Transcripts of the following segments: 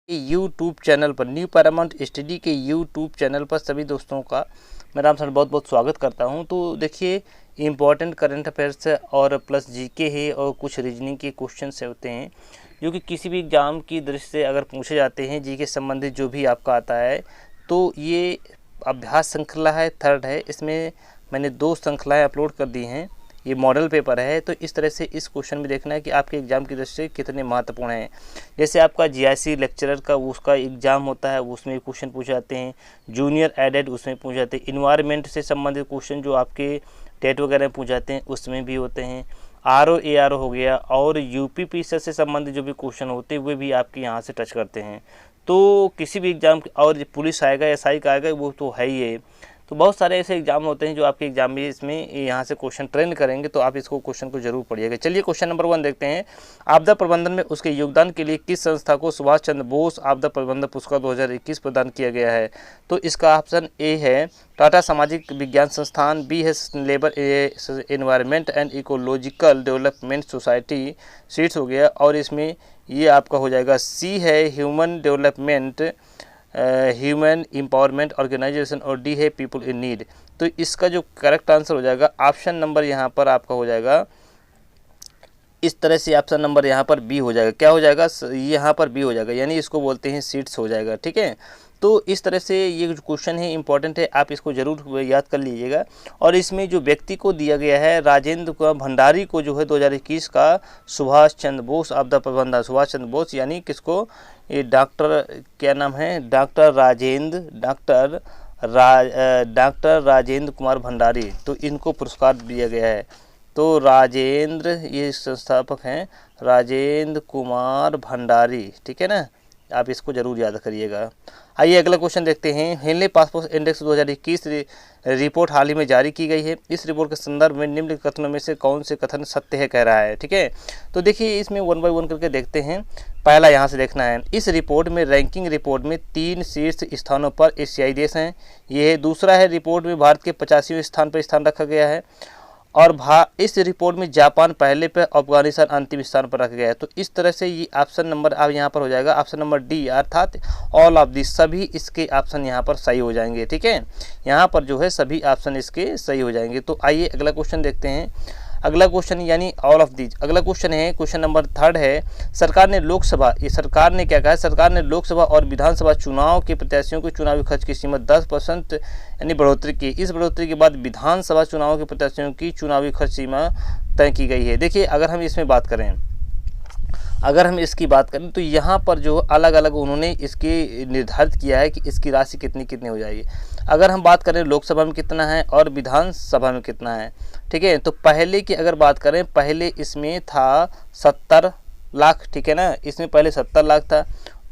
YouTube channel पर new Paramount study के YouTube channel पर सभी दोस्तों का मैं राम सर बहुत बहुत स्वागत करता हूं। तो देखिए, इम्पॉर्टेंट करंट अफेयर्स और प्लस जीके है और कुछ रीजनिंग के क्वेश्चन से होते हैं जो कि किसी भी एग्ज़ाम की दृष्टि से अगर पूछे जाते हैं, जीके संबंधित जो भी आपका आता है, तो ये अभ्यास श्रृंखला है, थर्ड है। इसमें मैंने 2 श्रृंखलाएँ अपलोड कर दी हैं। ये मॉडल पेपर है, तो इस तरह से इस क्वेश्चन में देखना है कि आपके एग्ज़ाम की दृष्टि से कितने महत्वपूर्ण हैं। जैसे आपका जीआईसी लेक्चरर का उसका एग्ज़ाम होता है, उसमें क्वेश्चन पूछे जाते हैं। जूनियर एडेड उसमें पूछे जाते हैं। इन्वायरमेंट से संबंधित क्वेश्चन जो आपके टेट वगैरह में पूछे जाते हैं उसमें भी होते हैं। आरओ एआरओ हो गया और यूपीपीएससी से संबंधित जो भी क्वेश्चन होते हैं वे भी आपके यहाँ से टच करते हैं। तो किसी भी एग्ज़ाम और पुलिस आएगा, एसआई का आएगा, वो तो है ही है। तो बहुत सारे ऐसे एग्जाम होते हैं जो आपके एग्जाम में इसमें यहाँ से क्वेश्चन ट्रेंड करेंगे, तो आप इसको क्वेश्चन को जरूर पढ़िएगा। चलिए क्वेश्चन नंबर 1 देखते हैं। आपदा प्रबंधन में उसके योगदान के लिए किस संस्था को सुभाष चंद्र बोस आपदा प्रबंधन पुरस्कार 2021 प्रदान किया गया है? तो इसका ऑप्शन ए है टाटा सामाजिक विज्ञान संस्थान, बी है labour environment and ecological development society seats हो गया, और इसमें ये आपका हो जाएगा सी है human development human empowerment organisation, और डी है पीपल इन नीड। तो इसका जो करेक्ट आंसर हो जाएगा ऑप्शन नंबर यहाँ पर आपका हो जाएगा इस तरह से। ऑप्शन नंबर यहाँ पर बी हो जाएगा। क्या हो जाएगा? यहाँ पर बी हो जाएगा, यानी इसको बोलते हैं सीट्स हो जाएगा। ठीक है, तो इस तरह से ये जो क्वेश्चन है इंपॉर्टेंट है, आप इसको जरूर याद कर लीजिएगा। और इसमें जो व्यक्ति को दिया गया है राजेंद्र कुमार भंडारी को, जो है 2021 का सुभाष चंद्र बोस आपदा प्रबंधन, सुभाष चंद्र बोस यानी किसको? ये डॉक्टर, क्या नाम है? डॉक्टर राजेंद्र कुमार भंडारी, तो इनको पुरस्कार दिया गया है। तो राजेंद्र, ये संस्थापक हैं राजेंद्र कुमार भंडारी। ठीक है ना, आप इसको जरूर याद करिएगा। आइए अगला क्वेश्चन देखते हैं। हेनले पासपोर्ट इंडेक्स 2021 रिपोर्ट हाल ही में जारी की गई है। इस रिपोर्ट के संदर्भ में निम्न कथनों में से कौन से कथन सत्य है कह रहा है? ठीक है, तो देखिए इसमें 1 बाय 1 करके देखते हैं। पहला यहाँ से देखना है, इस रिपोर्ट में रैंकिंग रिपोर्ट में 3 शीर्ष स्थानों पर एशियाई देश हैं, ये है। दूसरा है, रिपोर्ट में भारत के 85वें स्थान पर स्थान रखा गया है, और इस रिपोर्ट में जापान पहले पे, अफगानिस्तान अंतिम स्थान पर रखा गया है। तो इस तरह से ये ऑप्शन नंबर अब यहाँ पर हो जाएगा ऑप्शन नंबर डी, अर्थात ऑल ऑफ दिस, सभी इसके ऑप्शन यहाँ पर सही हो जाएंगे। ठीक है, यहाँ पर जो है सभी ऑप्शन इसके सही हो जाएंगे। तो आइए अगला क्वेश्चन देखते हैं। अगला क्वेश्चन यानी ऑल ऑफ दीज। अगला क्वेश्चन है, क्वेश्चन नंबर 3 है। सरकार ने क्या कहा है? सरकार ने लोकसभा और विधानसभा चुनाव के प्रत्याशियों के चुनावी खर्च की सीमा 10% यानी बढ़ोतरी की। इस बढ़ोतरी के बाद विधानसभा चुनाव के प्रत्याशियों की चुनावी खर्च सीमा तय की गई है। देखिए, अगर हम इसकी बात करें तो यहाँ पर जो अलग अलग उन्होंने इसकी निर्धारित किया है कि इसकी राशि कितनी हो जाएगी। अगर हम बात करें लोकसभा में कितना है और विधानसभा में कितना है, ठीक है, तो पहले की अगर बात करें, पहले इसमें था 70 लाख। ठीक है ना, इसमें पहले 70 लाख था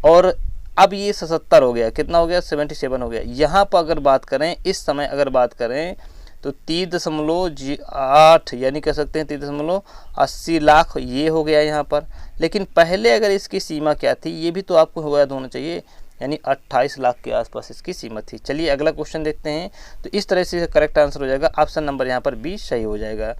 और अब ये 77 हो गया। कितना हो गया? 77 हो गया। यहाँ पर अगर बात करें, इस समय अगर बात करें तो 3.8 यानी कह सकते हैं 3.80 लाख ये हो गया यहाँ पर। लेकिन पहले अगर इसकी सीमा क्या थी, ये भी तो आपको याद होना चाहिए, यानी 28 लाख के आसपास इसकी सीमा थी। चलिए अगला क्वेश्चन देखते हैं। तो इस तरह से करेक्ट आंसर हो जाएगा ऑप्शन नंबर यहाँ पर बी सही हो जाएगा।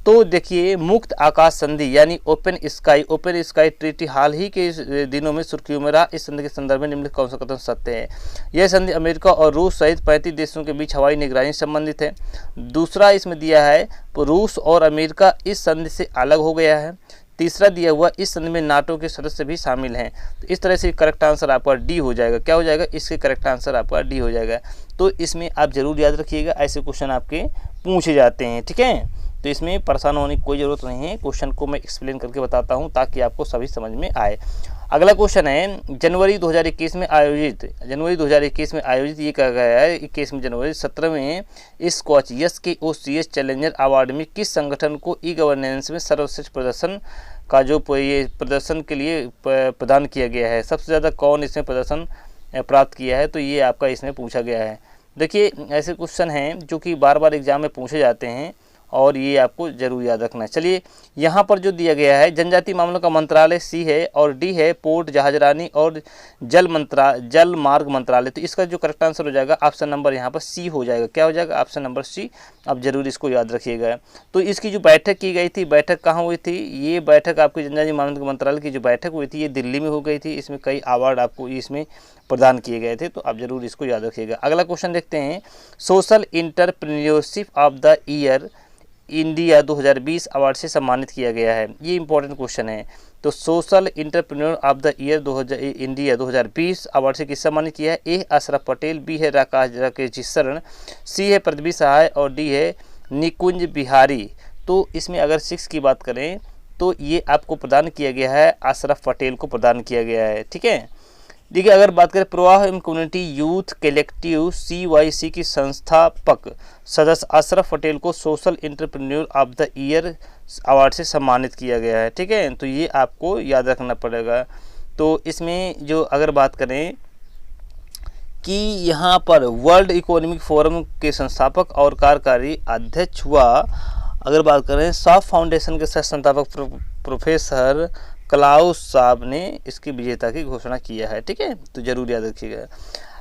तो देखिए, मुक्त आकाश संधि यानी ओपन स्काई ट्रीटी हाल ही के दिनों में सुर्खियों में रहा। इस संधि के संदर्भ में निम्नलिखित कौन सा कथन सत्य है? यह संधि अमेरिका और रूस सहित 35 देशों के बीच हवाई निगरानी से संबंधित है। दूसरा इसमें दिया है रूस और अमेरिका इस संधि से अलग हो गया है। तीसरा दिया हुआ, इस संधि में नाटो के सदस्य भी शामिल हैं। तो इस तरह से करेक्ट आंसर आपका डी हो जाएगा। क्या हो जाएगा? इसके करेक्ट आंसर आपका डी हो जाएगा। तो इसमें आप जरूर याद रखिएगा, ऐसे क्वेश्चन आपके पूछे जाते हैं। ठीक है, तो इसमें परेशान होने की कोई ज़रूरत नहीं है। क्वेश्चन को मैं एक्सप्लेन करके बताता हूं ताकि आपको सभी समझ में आए। अगला क्वेश्चन है, जनवरी 2021 में आयोजित ये कहा गया है 21 जनवरी 17वें स्कॉच SKOCH चैलेंजर अवार्ड में किस संगठन को ई गवर्नेंस में सर्वश्रेष्ठ प्रदर्शन का जो ये प्रदर्शन के लिए प्रदान किया गया है? सबसे ज़्यादा कौन इसमें प्रदर्शन प्राप्त किया है? तो ये आपका इसमें पूछा गया है। देखिए, ऐसे क्वेश्चन हैं जो कि बार बार एग्जाम में पूछे जाते हैं और ये आपको जरूर याद रखना है। चलिए यहाँ पर जो दिया गया है जनजातीय मामलों का मंत्रालय सी है और डी है पोर्ट जहाजरानी और जल मार्ग मंत्रालय। तो इसका जो करेक्ट आंसर हो जाएगा ऑप्शन नंबर यहाँ पर सी हो जाएगा। क्या हो जाएगा? Option number C. आप जरूर इसको याद रखिएगा। तो इसकी जो बैठक की गई थी, बैठक कहाँ हुई थी? ये बैठक आपकी जनजातीय मामलों के मंत्रालय की जो बैठक हुई थी ये दिल्ली में हो गई थी। इसमें कई अवार्ड आपको इसमें प्रदान किए गए थे, तो आप जरूर इसको याद रखिएगा। अगला क्वेश्चन देखते हैं। Social entrepreneurship of the year India 2020 award से सम्मानित किया गया है। ये इंपॉर्टेंट क्वेश्चन है। तो social entrepreneur of the year India 2020 award से किस सम्मानित किया है? ए अशरफ पटेल, बी है राकेश जी शरण, सी है पृथ्वी सहाय और डी है निकुंज बिहारी। तो इसमें अगर 6 की बात करें तो ये आपको प्रदान किया गया है, अशरफ पटेल को प्रदान किया गया है। ठीक है। देखिए अगर बात करें प्रवाह एवं कम्युनिटी यूथ कलेक्टिव CYC की संस्थापक सदस्य अशरफ पटेल को social entrepreneur of the year award से सम्मानित किया गया है। ठीक है, तो ये आपको याद रखना पड़ेगा। तो इसमें जो अगर बात करें कि यहाँ पर वर्ल्ड इकोनॉमिक फोरम के संस्थापक और कार्यकारी अध्यक्ष हुआ, अगर बात करें सॉफ्ट फाउंडेशन के सह संस्थापक प्रोफेसर क्लाउस साहब ने इसकी विजेता की घोषणा किया है। ठीक है, तो जरूर याद रखिएगा।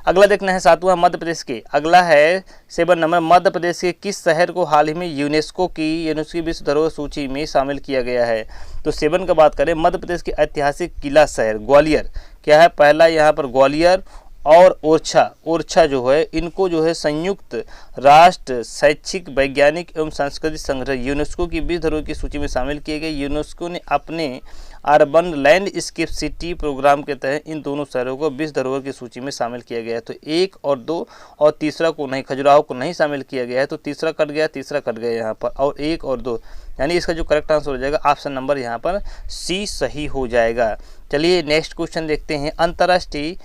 अगला देखना है 7वां मध्य प्रदेश के। अगला है 7 नंबर। मध्य प्रदेश के किस शहर को हाल ही में यूनेस्को की विश्व धरोहर सूची में शामिल किया गया है? तो 7 का बात करें, मध्य प्रदेश के ऐतिहासिक किला शहर ग्वालियर क्या है? पहला यहाँ पर ग्वालियर और ओरछा जो है, इनको जो है संयुक्त राष्ट्र शैक्षिक वैज्ञानिक एवं सांस्कृतिक संगठन यूनेस्को की विश्व धरोहर की सूची में शामिल किए गए। यूनेस्को ने अपने अर्बन लैंडस्केप सिटी प्रोग्राम के तहत इन दोनों शहरों को विश्व धरोहर की सूची में शामिल किया गया है। तो 1 और 2 और तीसरा को नहीं, खजुराहो को नहीं शामिल किया गया है, तो तीसरा कट गया यहाँ पर, और 1 और 2 यानी इसका जो करेक्ट आंसर हो जाएगा ऑप्शन नंबर यहाँ पर सी सही हो जाएगा। चलिए नेक्स्ट क्वेश्चन देखते हैं। अंतर्राष्ट्रीय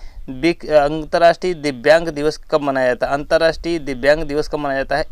दिव्यांग दिवस कब मनाया जाता है? अंतर्राष्ट्रीय दिव्यांग दिवस कब मनाया जाता है?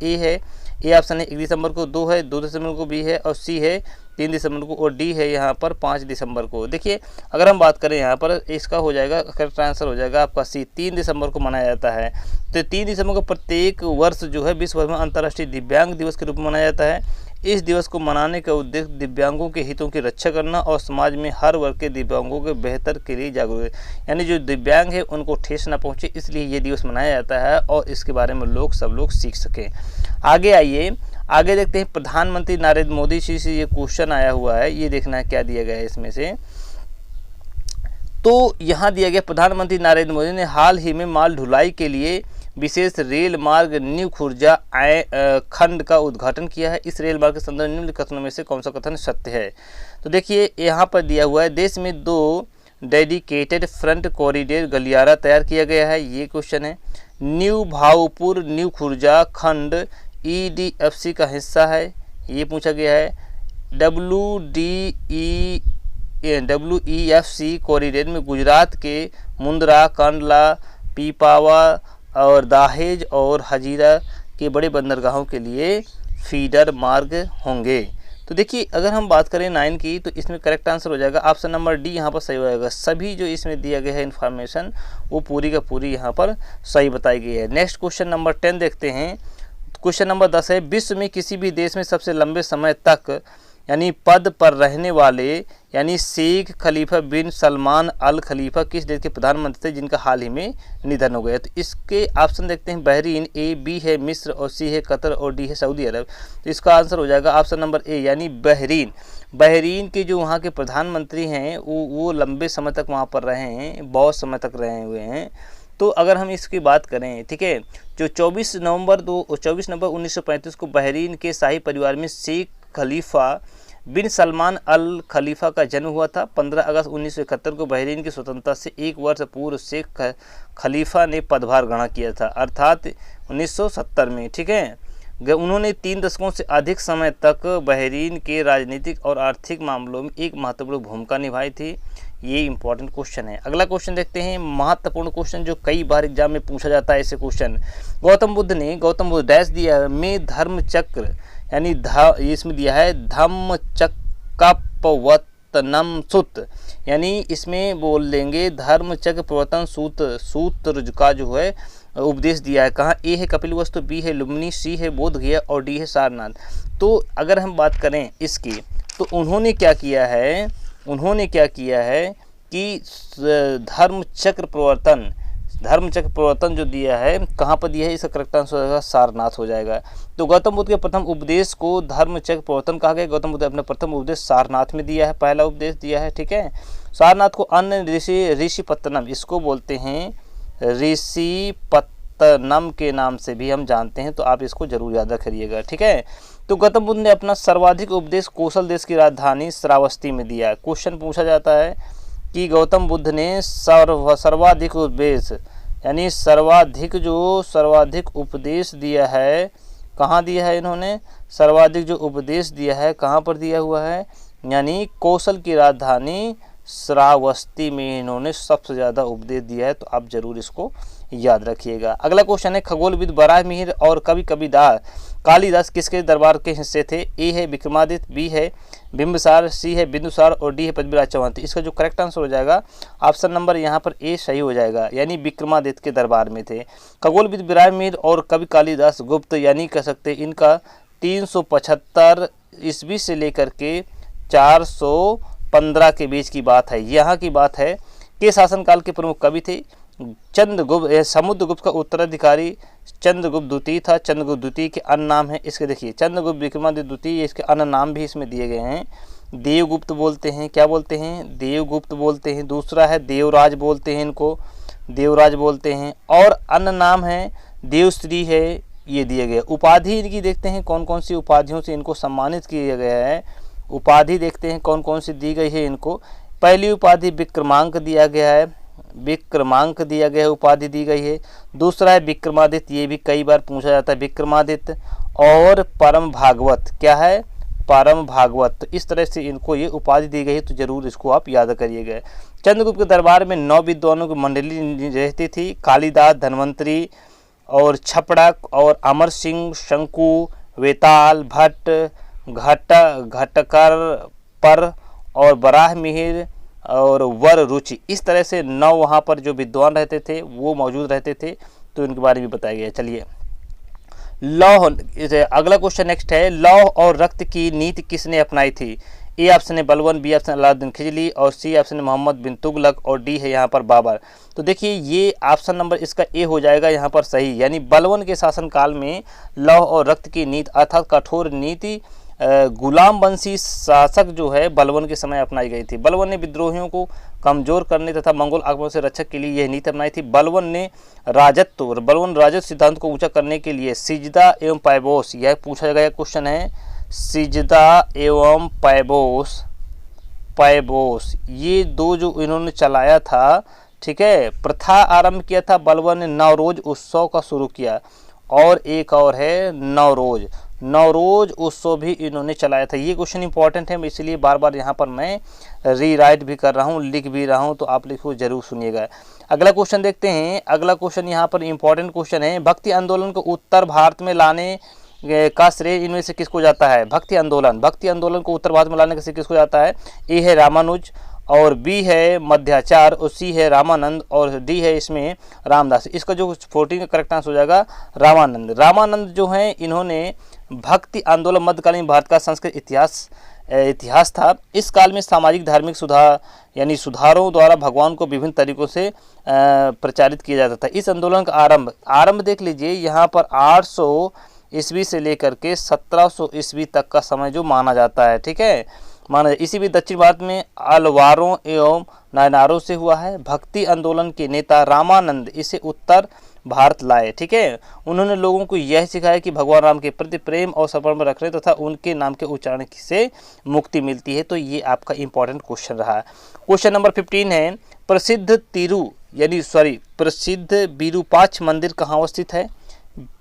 ए ऑप्शन है 1 दिसंबर को, 2 है 2 दिसंबर को, बी है और सी है 3 दिसंबर को और डी है यहाँ पर 5 दिसंबर को। देखिए अगर हम बात करें यहाँ पर इसका हो जाएगा करेक्ट आंसर हो जाएगा आपका सी, 3 दिसंबर को मनाया जाता है। तो 3 दिसंबर को प्रत्येक वर्ष जो है विश्व भर में अंतर्राष्ट्रीय दिव्यांग दिवस के रूप में मनाया जाता है। इस दिवस को मनाने का उद्देश्य दिव्यांगों के हितों की रक्षा करना और समाज में हर वर्ग के दिव्यांगों के बेहतर के लिए जागरूक है, यानी जो दिव्यांग है उनको ठेस न पहुंचे, इसलिए ये दिवस मनाया जाता है और इसके बारे में सब लोग सीख सकें। आगे आइए, आगे देखते हैं। प्रधानमंत्री नरेंद्र मोदी जी से ये क्वेश्चन आया हुआ है, ये देखना है क्या दिया गया है इसमें से। तो यहाँ दिया गया प्रधानमंत्री नरेंद्र मोदी ने हाल ही में माल ढुलाई के लिए विशेष रेल मार्ग न्यू खुर्जा खंड का उद्घाटन किया है। इस रेल मार्ग के संदर्भ निम्न कथनों में से कौन सा कथन सत्य है? तो देखिए यहाँ पर दिया हुआ है, देश में 2 डेडिकेटेड फ्रंट कॉरिडोर गलियारा तैयार किया गया है, ये क्वेश्चन है। न्यू भावपुर न्यू खुर्जा खंड EDFC का हिस्सा है, ये पूछा गया है। WEFC कॉरिडोर में गुजरात के मुंद्रा, कांडला, पीपावा और दाहेज और हजीरा के बड़े बंदरगाहों के लिए फीडर मार्ग होंगे। तो देखिए अगर हम बात करें 9 की, तो इसमें करेक्ट आंसर हो जाएगा ऑप्शन नंबर डी यहाँ पर सही हो जाएगा। सभी जो इसमें दिया गया है इन्फॉर्मेशन वो पूरी का पूरी यहाँ पर सही बताई गई है। नेक्स्ट क्वेश्चन नंबर 10 देखते हैं। क्वेश्चन नंबर 10 है, विश्व में किसी भी देश में सबसे लंबे समय तक यानी पद पर रहने वाले यानी शेख खलीफा बिन सलमान अल खलीफा किस देश के प्रधानमंत्री थे जिनका हाल ही में निधन हो गया? तो इसके ऑप्शन देखते हैं। बहरीन, ए, बी है मिस्र और सी है कतर और डी है सऊदी अरब। तो इसका आंसर हो जाएगा ऑप्शन नंबर ए यानी बहरीन। बहरीन के जो वहाँ के प्रधानमंत्री हैं वो लंबे समय तक वहाँ पर रहे हैं, बहुत समय तक रहे हुए हैं। तो अगर हम इसकी बात करें, ठीक है, जो 24 नवंबर 1935 को बहरीन के शाही परिवार में शेख खलीफा बिन सलमान अल खलीफा का जन्म हुआ था। 15 अगस्त 1971 को बहरीन की स्वतंत्रता से 1 वर्ष पूर्व शेख खलीफा ने पदभार ग्रहण किया था, अर्थात 1970 में। ठीक है, उन्होंने 3 दशकों से अधिक समय तक बहरीन के राजनीतिक और आर्थिक मामलों में एक महत्वपूर्ण भूमिका निभाई थी। ये इंपॉर्टेंट क्वेश्चन है। अगला क्वेश्चन देखते हैं, महत्वपूर्ण क्वेश्चन जो कई बार एग्जाम में पूछा जाता है ऐसे क्वेश्चन। गौतम बुद्ध डैश दिया में धर्म चक्र यानी इसमें दिया है धम्म चक्कपवत पत्तनम सुत, यानी इसमें बोल देंगे धर्मचक्र प्रवर्तन सूत्र का जो है उपदेश दिया है। कहाँ? ए है कपिलवस्तु, बी है लुम्बिनी, सी है बोध गया और डी है सारनाथ। तो अगर हम बात करें इसकी, तो उन्होंने क्या किया है कि धर्मचक्र प्रवर्तन जो दिया है कहाँ पर दिया है, इसका करेक्ट आंसर हो जाएगा सारनाथ हो जाएगा। तो गौतम बुद्ध के प्रथम उपदेश को धर्मचक्र प्रवर्तन कहा गया। गौतम बुद्ध अपने प्रथम उपदेश सारनाथ में दिया है, पहला उपदेश दिया है, ठीक है। सारनाथ को अन्य ऋषिपत्तनम, इसको बोलते हैं ऋषिपत्तनम के नाम से भी हम जानते हैं, तो आप इसको जरूर याद रखिएगा, ठीक है। तो गौतम बुद्ध ने अपना सर्वाधिक उपदेश कौशल देश की राजधानी श्रावस्ती में दिया। क्वेश्चन पूछा जाता है कि गौतम बुद्ध ने सर्वाधिक उपदेश, यानी सर्वाधिक उपदेश दिया है, कहाँ दिया है इन्होंने? सर्वाधिक जो उपदेश दिया है कहाँ पर दिया हुआ है, यानी कौशल की राजधानी श्रावस्ती में इन्होंने सबसे ज़्यादा उपदेश दिया है। तो आप जरूर इसको याद रखिएगा। अगला क्वेश्चन है खगोलविद बराहमिहिर और कवि कालिदास किसके दरबार के हिस्से थे? ए है विक्रमादित्य, बी है बिंबिसार, सी है बिंदुसार और डी है पृथ्वीराज चौहान। तो इसका जो करेक्ट आंसर हो जाएगा ऑप्शन नंबर यहाँ पर ए सही हो जाएगा, यानी विक्रमादित्य के दरबार में थे। खगोलविद बराहमिहिर और कवि कालिदास गुप्त, यानी कह सकते इनका 375 ईस्वी से लेकर के 415 के बीच की बात है। यहाँ की बात है कि शासनकाल के प्रमुख कवि थे चंद्रगुप्त। समुद्रगुप्त का उत्तराधिकारी चंद्रगुप्त द्वितीय था। चंद्रगुप्त द्वितीय के अन्य नाम है इसके, देखिए चंद्रगुप्त विक्रमादित्य द्वितीय, इसके अन्य नाम भी इसमें दिए गए हैं। देवगुप्त बोलते हैं, क्या बोलते हैं? देवगुप्त बोलते हैं। दूसरा है देवराज बोलते हैं, इनको देवराज बोलते हैं। और अन्य नाम है देवश्री है, ये दिए गए। उपाधि इनकी देखते हैं कौन कौन सी उपाधियों से इनको सम्मानित किया गया है। उपाधि देखते हैं कौन कौन सी दी गई है इनको। पहली उपाधि विक्रमांक दिया गया है, विक्रमांक दिया गया है, उपाधि दी गई है। दूसरा है विक्रमादित्य, ये भी कई बार पूछा जाता है विक्रमादित्य। और परम भागवत, क्या है? परम भागवत। तो इस तरह से इनको ये उपाधि दी गई है, तो जरूर इसको आप याद करिएगा। चंद्रगुप्त के दरबार में 9 विद्वानों की मंडली रहती थी। कालिदास, धन्वंतरी और छपड़क और अमर सिंह, शंकु, वेताल, भट्ट, घटकर पर और बराहमिहिर और वर रुचि, इस तरह से 9 वहाँ पर जो विद्वान रहते थे वो मौजूद रहते थे। तो इनके बारे में बताया गया। चलिए लौह, अगला क्वेश्चन नेक्स्ट है, लौह और रक्त की नीति किसने अपनाई थी? ए ऑप्शन है बलबन, बी ऑप्शन अलाउद्दीन खिलजी और सी ऑप्शन है मोहम्मद बिन तुगलक और डी है यहाँ पर बाबर। तो देखिए ये ऑप्शन नंबर इसका ए हो जाएगा यहाँ पर सही, यानी बलबन के शासनकाल में लौह और रक्त की नीति अर्थात कठोर नीति गुलाम वंशी शासक जो है बलबन के समय अपनाई गई थी। बलबन ने विद्रोहियों को कमजोर करने तथा मंगोल आक्रमण से रक्षक के लिए यह नीति अपनाई थी। बलबन राजत्व सिद्धांत को ऊंचा करने के लिए सिजदा एवं पैबोस, यह पूछा गया क्वेश्चन है, सिजदा एवं पैबोस ये 2 जो इन्होंने चलाया था, ठीक है, प्रथा आरंभ किया था। बलबन ने नवरोज उत्सव का शुरू किया। और एक और है नवरोज उत्सव भी इन्होंने चलाया था। ये क्वेश्चन इंपॉर्टेंट है, इसलिए बार बार यहाँ पर मैं रीराइट भी कर रहा हूँ, लिख भी रहा हूँ, तो आप लिखो जरूर सुनिएगा। अगला क्वेश्चन देखते हैं। अगला क्वेश्चन यहाँ पर इंपॉर्टेंट क्वेश्चन है, भक्ति आंदोलन को उत्तर भारत में लाने का श्रेय इनमें से किसको जाता है? भक्ति आंदोलन को उत्तर भारत में लाने का श्रेय किसको जाता है? ए है रामानुज और बी है मध्याचार और सी है रामानंद और डी है इसमें रामदास। इसका जो 14 का करेक्ट आंसर हो जाएगा रामानंद जो है इन्होंने भक्ति आंदोलन मध्यकालीन भारत का संस्कृत इतिहास था। इस काल में सामाजिक धार्मिक सुधारों द्वारा भगवान को विभिन्न तरीकों से प्रचारित किया जाता था। इस आंदोलन का आरंभ देख लीजिए, यहाँ पर 800 ईस्वी से लेकर के 1700 ईस्वी तक का समय जो माना जाता है, ठीक है, इसी भी दक्षिण भारत में अलवारों एवं नायनारों से हुआ है। भक्ति आंदोलन के नेता रामानंद इसे उत्तर भारत लाए, ठीक है। उन्होंने लोगों को यह सिखाया कि भगवान राम के प्रति प्रेम और समर्पण रखने तथा उनके नाम के उच्चारण से मुक्ति मिलती है। तो ये आपका इंपॉर्टेंट क्वेश्चन रहा। क्वेश्चन नंबर 15 है, प्रसिद्ध विरूपाक्ष मंदिर कहाँ अवस्थित है?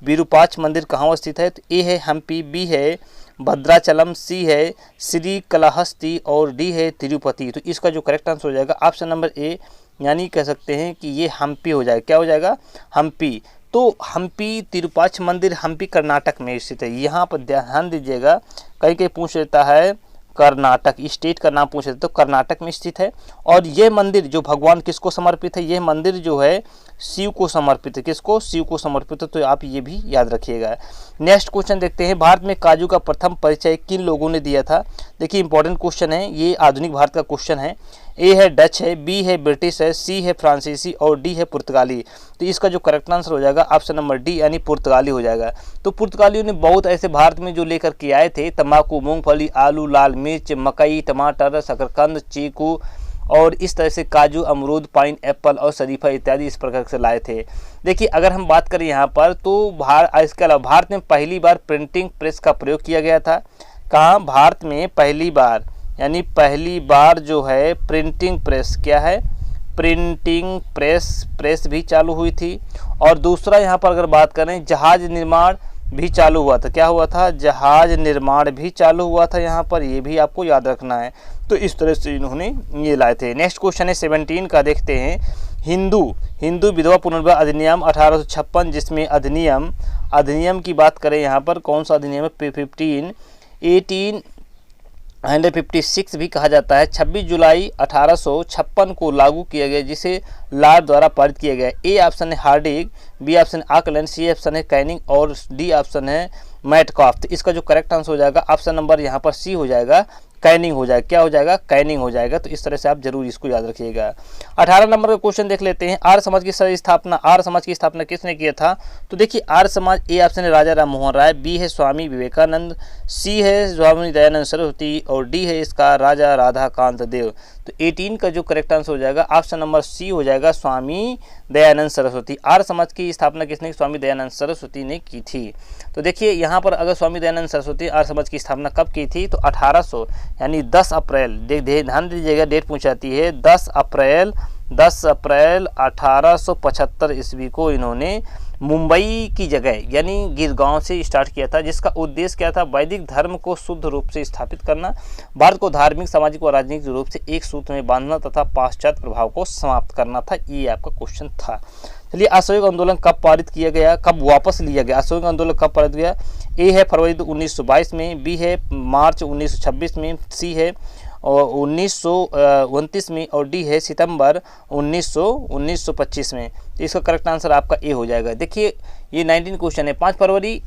विरूपाक्ष मंदिर कहाँ अवस्थित है? तो ए है हम्पी, बी है भद्राचलम, सी है श्रीकालाहस्ती और डी है तिरुपति। तो इसका जो करेक्ट आंसर हो जाएगा ऑप्शन नंबर ए, यानी कह सकते हैं कि ये हम्पी हो जाएगा। क्या हो जाएगा? हम्पी। तो हम्पी विरूपाक्ष मंदिर हम्पी कर्नाटक में स्थित है। यहाँ पर ध्यान दीजिएगा, कहीं कहीं पूछ लेता है कर्नाटक, स्टेट का नाम पूछे तो कर्नाटक में स्थित है। और ये मंदिर जो भगवान किसको समर्पित है, ये मंदिर जो है शिव को समर्पित है। किसको? शिव को समर्पित है। तो आप ये भी याद रखिएगा। नेक्स्ट क्वेश्चन देखते हैं, भारत में काजू का प्रथम परिचय किन लोगों ने दिया था? देखिए इंपॉर्टेंट क्वेश्चन है, ये आधुनिक भारत का क्वेश्चन है। ए है डच है, बी है ब्रिटिश है, सी है फ्रांसीसी और डी है पुर्तगाली। तो इसका जो करेक्ट आंसर हो जाएगा ऑप्शन नंबर डी यानी पुर्तगाली हो जाएगा। तो पुर्तगालियों ने बहुत ऐसे भारत में जो लेकर के आए थे, तंबाकू, मूंगफली, आलू, लाल मिर्च, मकई, टमाटर, शकरकंद, चीकू और इस तरह से काजू, अमरूद, पाइन एप्पल और शरीफा इत्यादि इस प्रकार से लाए थे। देखिए अगर हम बात करें यहाँ पर तो इसके अलावा भारत में पहली बार प्रिंटिंग प्रेस का प्रयोग किया गया था। कहाँ? भारत में पहली बार, यानी पहली बार जो है प्रिंटिंग प्रेस, क्या है? प्रिंटिंग प्रेस भी चालू हुई थी। और दूसरा यहाँ पर अगर बात करें, जहाज निर्माण भी चालू हुआ था। क्या हुआ था? जहाज निर्माण भी चालू हुआ था यहाँ पर, ये भी आपको याद रखना है। तो इस तरह से इन्होंने ये लाए थे। नेक्स्ट क्वेश्चन है 17 का, देखते हैं। हिंदू विधवा पुनर्विवाह अधिनियम 1856, जिसमें अधिनियम की बात करें यहाँ पर, कौन सा अधिनियम है? 1856 भी कहा जाता है। 26 जुलाई 1856 को लागू किया गया, जिसे लार द्वारा पारित किया गया। ए ऑप्शन है Harding, B option Auckland, C option है कैनिंग और डी ऑप्शन है मैटकॉफ। तो इसका जो करेक्ट आंसर हो जाएगा ऑप्शन नंबर यहाँ पर सी हो जाएगा, कैनिंग हो जाएगा। क्या हो जाएगा? कैनिंग हो जाएगा। तो इस तरह से आप जरूर इसको याद रखिएगा। 18 नंबर का क्वेश्चन देख लेते हैं। आर्य समाज की आर्य समाज की स्थापना किसने किया था? तो देखिए आर्य समाज, ए ऑप्शन है राजा राम मोहन राय, बी है स्वामी विवेकानंद, सी है स्वामी दयानंद सरस्वती और डी है इसका राजा राधाकांत देव। तो 18 का जो करेक्ट आंसर हो जाएगा ऑप्शन नंबर सी हो जाएगा, स्वामी दयानंद सरस्वती। आर्य समाज की स्थापना किसने? स्वामी दयानंद सरस्वती ने की थी। तो देखिए यहाँ पर अगर स्वामी दयानंद सरस्वती आर्य समाज की स्थापना कब की थी? तो 1800 यानी 10 अप्रैल, ध्यान दीजिएगा, डेट पूछाती है 10 अप्रैल 1875 ईस्वी को इन्होंने मुंबई की जगह यानी गिरगांव से स्टार्ट किया था, जिसका उद्देश्य क्या था? वैदिक धर्म को शुद्ध रूप से स्थापित करना, भारत को धार्मिक, सामाजिक और राजनीतिक रूप से एक सूत्र में बांधना तथा पाश्चात्य प्रभाव को समाप्त करना था। ये आपका क्वेश्चन था। चलिए, असहयोग आंदोलन कब पारित किया गया, कब वापस लिया गया? असहयोग आंदोलन कब पारित किया? ए है फरवरी 1922 में, बी है मार्च 1926 में, सी है 1929 में और डी है सितंबर 1925 में। तो इसका करेक्ट आंसर आपका ए हो जाएगा। देखिए ये 19 क्वेश्चन है। 5 फरवरी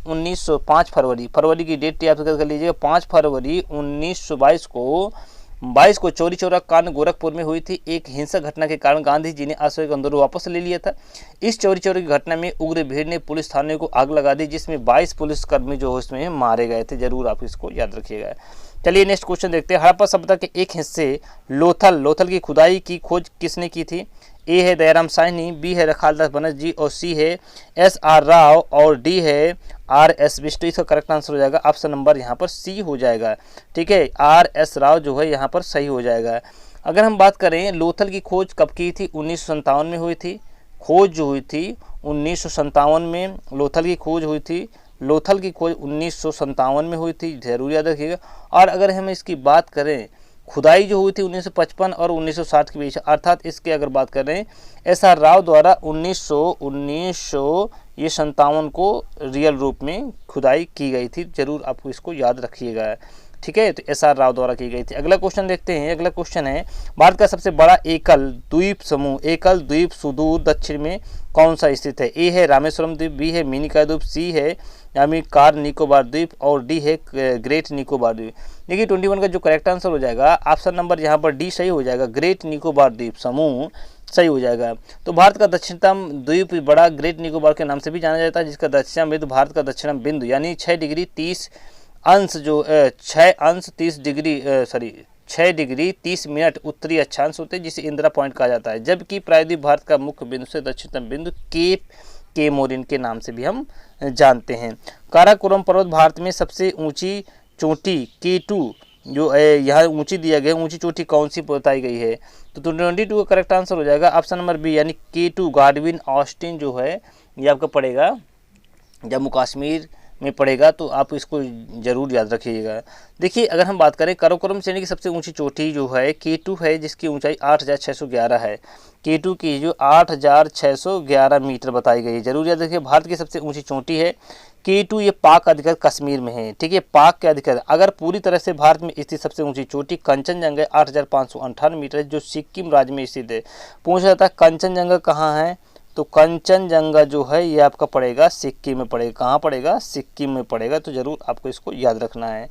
की डेट आप कर लीजिएगा। 5 फरवरी 1922 को चोरी चौरा कांड गोरखपुर में हुई थी। एक हिंसक घटना के कारण गांधी जी ने असहयोग आंदोलन वापस ले लिया था। इस चोरी की घटना में उग्र भीड़ ने पुलिस थाने को आग लगा दी, जिसमें 22 पुलिसकर्मी जो इसमें मारे गए थे। जरूर आप इसको याद रखिएगा। चलिए नेक्स्ट क्वेश्चन देखते हैं। हड़प्पा सभ्यता के एक हिस्से लोथल की खुदाई की खोज किसने की थी? ए है दयाराम साहनी, बी है रखालदास बनर्जी और सी है SR राव और डी है RS बिष्ट। इसका करेक्ट आंसर हो जाएगा ऑप्शन नंबर यहाँ पर सी हो जाएगा। ठीक है, RS राव जो है यहाँ पर सही हो जाएगा। अगर हम बात करें लोथल की खोज कब की थी? 1957 में हुई थी। खोज जो हुई थी 1957 में लोथल की खोज हुई थी। लोथल की खोज 1957 में हुई थी, जरूर याद रखिएगा। और अगर हम इसकी बात करें, खुदाई जो हुई थी 1955 और 1960 के बीच, अर्थात इसकी अगर बात करें SR राव द्वारा 1957 को रियल रूप में खुदाई की गई थी। जरूर आपको इसको याद रखिएगा। ठीक है, तो SR राव द्वारा की गई थी। अगला क्वेश्चन देखते हैं। अगला क्वेश्चन है, भारत का सबसे बड़ा एकल द्वीप सुदूर दक्षिण में कौन सा स्थित है? ए है रामेश्वरम द्वीप, बी है मिनिकॉय द्वीप, सी है यानी कार निकोबार द्वीप और डी है ग्रेट निकोबार द्वीप। देखिए 21 का जो करेक्ट आंसर हो जाएगा ऑप्शन नंबर यहाँ पर डी सही हो जाएगा, ग्रेट निकोबार द्वीप समूह सही हो जाएगा। तो भारत का दक्षिणतम द्वीप बड़ा ग्रेट निकोबार के नाम से भी जाना जाता है, जिसका दक्षिणम बिंदु भारत का दक्षिणम बिंदु यानी 6 डिग्री 30 मिनट उत्तरी अक्षांश होते हैं, जिसे इंदिरा पॉइंट कहा जाता है। जबकि प्रायद्वीप भारत का मुख्य बिंदु से दक्षिणतम बिंदु केप केमोरिन के नाम से भी हम जानते हैं। काराकोरम पर्वत भारत में सबसे ऊंची चोटी K2 जो यहाँ ऊंची दिया गया, ऊंची चोटी कौन सी बताई गई है? तो 22 का करेक्ट आंसर हो जाएगा ऑप्शन नंबर बी यानी K2 गाडविन ऑस्टिन जो है ये आपका पड़ेगा जम्मू कश्मीर में पड़ेगा, तो आप इसको ज़रूर याद रखिएगा। देखिए अगर हम बात करें काराकोरम श्रेणी की सबसे ऊंची चोटी जो है K2 है, जिसकी ऊंचाई 8611 है। K2 की जो 8611 मीटर बताई गई है, जरूर याद रखिए। भारत की सबसे ऊंची चोटी है K2, ये पाक अधिकृत कश्मीर में है, ठीक है, पाक के अधिकृत। अगर पूरी तरह से भारत में स्थित सबसे ऊंची चोटी कंचनजंगा 8558 मीटर है, जो सिक्किम राज्य में स्थित है। पूछा जाता है कंचनजंगा कहाँ है, तो कंचनजंगा जो है ये आपका पड़ेगा सिक्किम में पड़ेगा। कहाँ पड़ेगा, सिक्किम में पड़ेगा, तो जरूर आपको इसको याद रखना है।